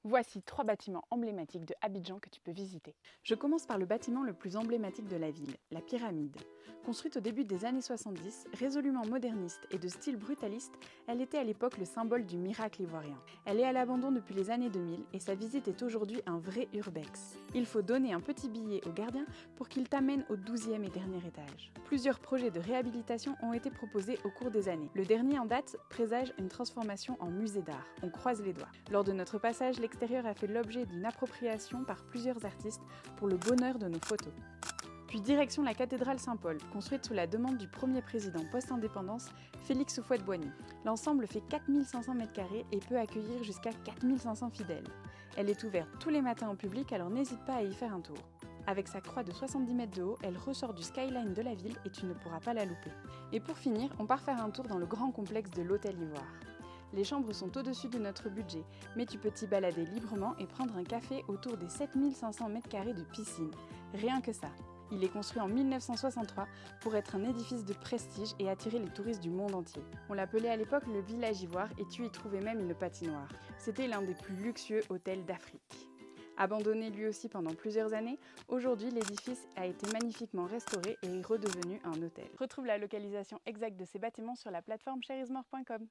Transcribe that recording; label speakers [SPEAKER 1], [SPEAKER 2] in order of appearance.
[SPEAKER 1] Voici 3 bâtiments emblématiques de Abidjan que tu peux visiter. Je commence par le bâtiment le plus emblématique de la ville, la pyramide. Construite au début des années 70, résolument moderniste et de style brutaliste, elle était à l'époque le symbole du miracle ivoirien. Elle est à l'abandon depuis les années 2000 et sa visite est aujourd'hui un vrai urbex. Il faut donner un petit billet au gardien pour qu'il t'amène au 12e et dernier étage. Plusieurs projets de réhabilitation ont été proposés au cours des années. Le dernier en date présage une transformation en musée d'art. On croise les doigts. Lors de notre passage, l'extérieur a fait l'objet d'une appropriation par plusieurs artistes pour le bonheur de nos photos. Puis direction la cathédrale Saint-Paul, construite sous la demande du premier président post-indépendance, Félix Houphouët-Boigny. L'ensemble fait 4500 m² et peut accueillir jusqu'à 4500 fidèles. Elle est ouverte tous les matins au public, alors n'hésite pas à y faire un tour. Avec sa croix de 70 mètres de haut, elle ressort du skyline de la ville et tu ne pourras pas la louper. Et pour finir, on part faire un tour dans le grand complexe de l'Hôtel Ivoire. Les chambres sont au-dessus de notre budget, mais tu peux t'y balader librement et prendre un café autour des 7500 m² de piscine. Rien que ça. Il est construit en 1963 pour être un édifice de prestige et attirer les touristes du monde entier. On l'appelait à l'époque le village ivoire et tu y trouvais même une patinoire. C'était l'un des plus luxueux hôtels d'Afrique. Abandonné lui aussi pendant plusieurs années, aujourd'hui l'édifice a été magnifiquement restauré et est redevenu un hôtel. Retrouve la localisation exacte de ces bâtiments sur la plateforme cherismore.com.